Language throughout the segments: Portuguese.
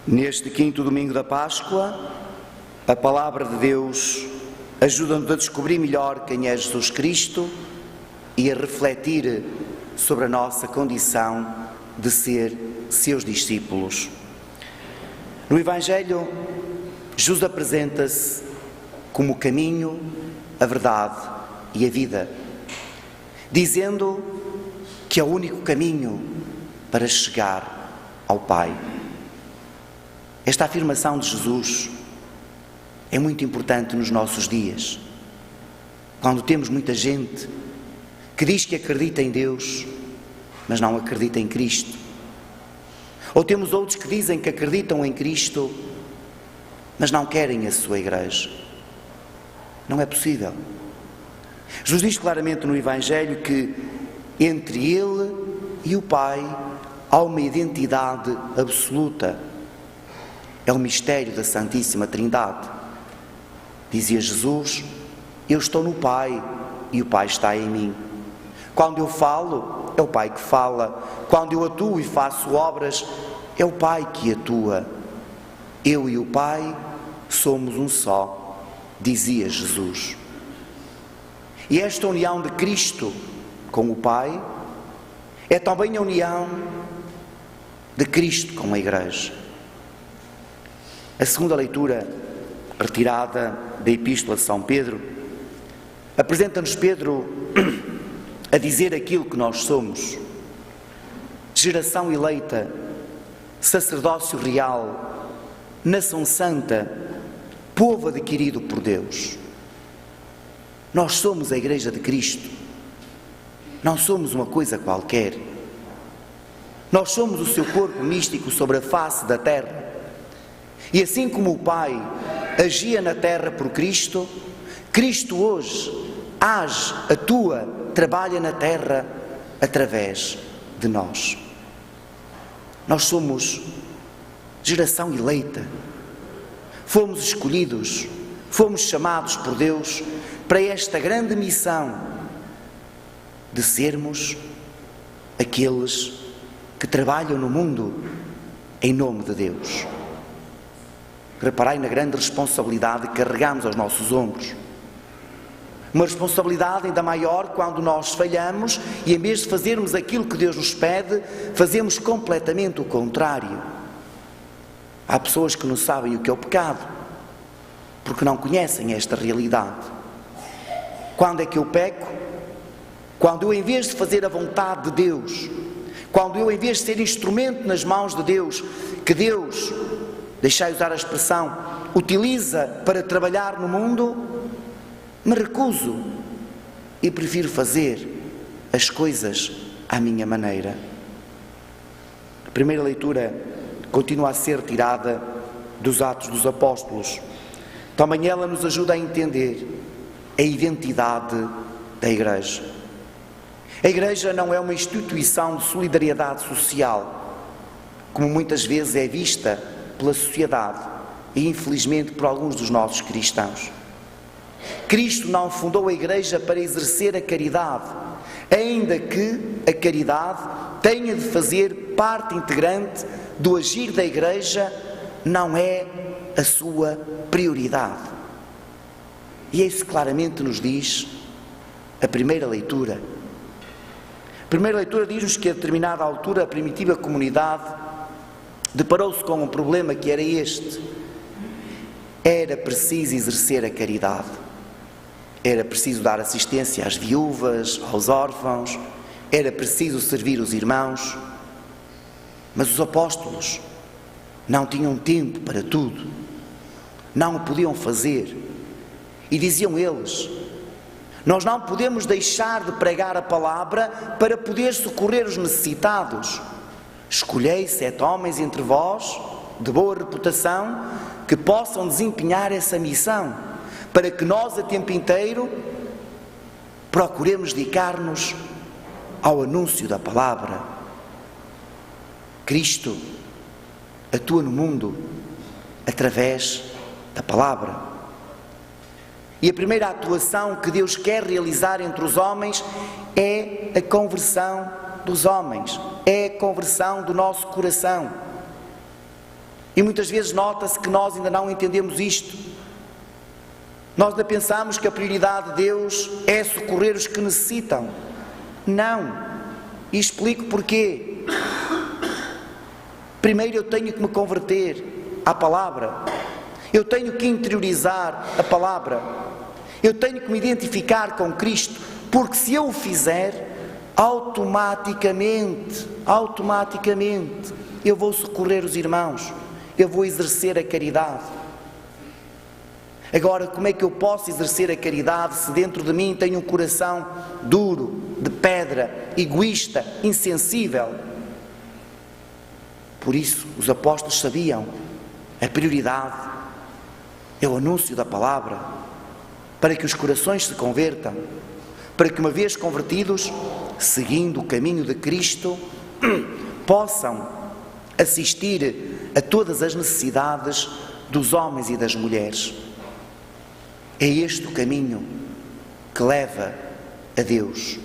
Neste quinto domingo da Páscoa, a Palavra de Deus ajuda-nos a descobrir melhor quem é Jesus Cristo e a refletir sobre a nossa condição de ser seus discípulos. No Evangelho, Jesus apresenta-se como o caminho, a verdade e a vida, dizendo que é o único caminho para chegar ao Pai. Esta afirmação de Jesus é muito importante nos nossos dias, quando temos muita gente que diz que acredita em Deus, mas não acredita em Cristo. Ou temos outros que dizem que acreditam em Cristo, mas não querem a sua igreja. Não é possível. Jesus diz claramente no Evangelho que entre Ele e o Pai há uma identidade absoluta. É o mistério da Santíssima Trindade. Dizia Jesus: eu estou no Pai e o Pai está em mim. Quando eu falo, é o Pai que fala. Quando eu atuo e faço obras, é o Pai que atua. Eu e o Pai somos um só, dizia Jesus. E esta união de Cristo com o Pai é também a união de Cristo com a Igreja. A segunda leitura, retirada da Epístola de São Pedro, apresenta-nos Pedro a dizer aquilo que nós somos: geração eleita, sacerdócio real, nação santa, povo adquirido por Deus. Nós somos a Igreja de Cristo, não somos uma coisa qualquer. Nós somos o seu corpo místico sobre a face da terra. E assim como o Pai agia na terra por Cristo, Cristo hoje age, atua, trabalha na terra através de nós. Nós somos geração eleita, fomos escolhidos, fomos chamados por Deus para esta grande missão de sermos aqueles que trabalham no mundo em nome de Deus. Reparai na grande responsabilidade que carregamos aos nossos ombros. Uma responsabilidade ainda maior quando nós falhamos e, em vez de fazermos aquilo que Deus nos pede, fazemos completamente o contrário. Há pessoas que não sabem o que é o pecado, porque não conhecem esta realidade. Quando é que eu peco? Quando eu, em vez de fazer a vontade de Deus, quando eu, em vez de ser instrumento nas mãos de Deus, que Deus, deixai usar a expressão, utiliza para trabalhar no mundo, me recuso e prefiro fazer as coisas à minha maneira. A primeira leitura continua a ser tirada dos Atos dos Apóstolos. Também ela nos ajuda a entender a identidade da Igreja. A Igreja não é uma instituição de solidariedade social, como muitas vezes é vista pela sociedade e, infelizmente, por alguns dos nossos cristãos. Cristo não fundou a Igreja para exercer a caridade, ainda que a caridade tenha de fazer parte integrante do agir da Igreja, não é a sua prioridade. E isso claramente nos diz a primeira leitura. A primeira leitura diz-nos que a determinada altura a primitiva comunidade deparou-se com um problema que era este: era preciso exercer a caridade, era preciso dar assistência às viúvas, aos órfãos, era preciso servir os irmãos, mas os apóstolos não tinham tempo para tudo, não o podiam fazer, e diziam eles: nós não podemos deixar de pregar a palavra para poder socorrer os necessitados. Escolhei 7 homens entre vós, de boa reputação, que possam desempenhar essa missão, para que nós, a tempo inteiro, procuremos dedicar-nos ao anúncio da palavra. Cristo atua no mundo através da palavra. E a primeira atuação que Deus quer realizar entre os homens é a conversão dos homens, é a conversão do nosso coração. E muitas vezes nota-se que nós ainda não entendemos isto. Nós ainda pensamos que a prioridade de Deus é socorrer os que necessitam. Não. E explico porquê. Primeiro eu tenho que me converter à palavra. Eu tenho que interiorizar a palavra. Eu tenho que me identificar com Cristo, porque se eu o fizer, automaticamente, eu vou socorrer os irmãos, eu vou exercer a caridade. Agora, como é que eu posso exercer a caridade se dentro de mim tenho um coração duro, de pedra, egoísta, insensível? Por isso, os apóstolos sabiam, a prioridade é o anúncio da palavra, para que os corações se convertam, para que, uma vez convertidos, seguindo o caminho de Cristo, possam assistir a todas as necessidades dos homens e das mulheres. É este o caminho que leva a Deus.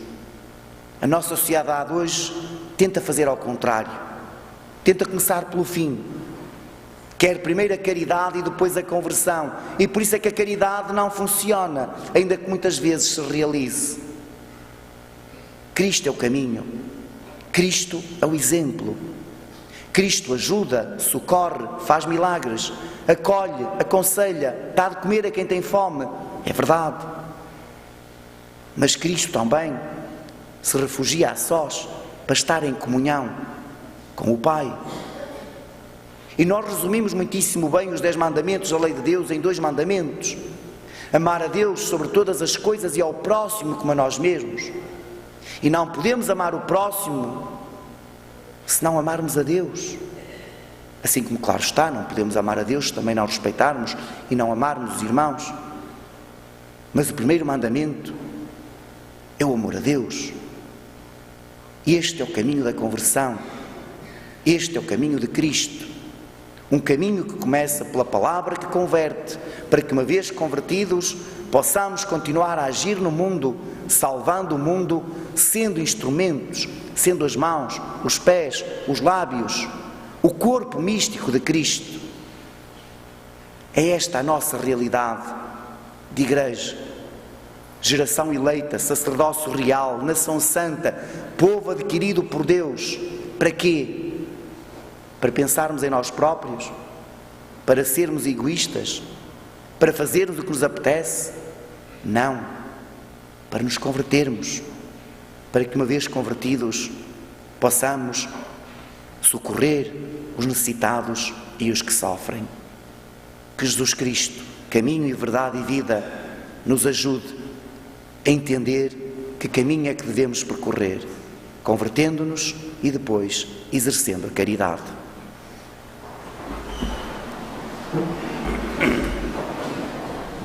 A nossa sociedade hoje tenta fazer ao contrário. Tenta começar pelo fim. Quer primeiro a caridade e depois a conversão. E por isso é que a caridade não funciona, ainda que muitas vezes se realize. Cristo é o caminho. Cristo é o exemplo. Cristo ajuda, socorre, faz milagres, acolhe, aconselha, dá de comer a quem tem fome. É verdade. Mas Cristo também se refugia a sós para estar em comunhão com o Pai. E nós resumimos muitíssimo bem os 10 mandamentos da lei de Deus em 2 mandamentos. Amar a Deus sobre todas as coisas e ao próximo como a nós mesmos. E não podemos amar o próximo se não amarmos a Deus. Assim como, claro está, não podemos amar a Deus se também não respeitarmos e não amarmos os irmãos. Mas o primeiro mandamento é o amor a Deus. Este é o caminho da conversão. Este é o caminho de Cristo. Um caminho que começa pela palavra que converte, para que, uma vez convertidos, possamos continuar a agir no mundo, salvando o mundo, sendo instrumentos, sendo as mãos, os pés, os lábios, o corpo místico de Cristo. É esta a nossa realidade de igreja. Geração eleita, sacerdócio real, nação santa, povo adquirido por Deus. Para quê? Para pensarmos em nós próprios? Para sermos egoístas? Para fazermos o que nos apetece? Não. Para nos convertermos. Para que, uma vez convertidos, possamos socorrer os necessitados e os que sofrem. Que Jesus Cristo, caminho e verdade e vida, nos ajude a entender que caminho é que devemos percorrer, convertendo-nos e depois exercendo a caridade.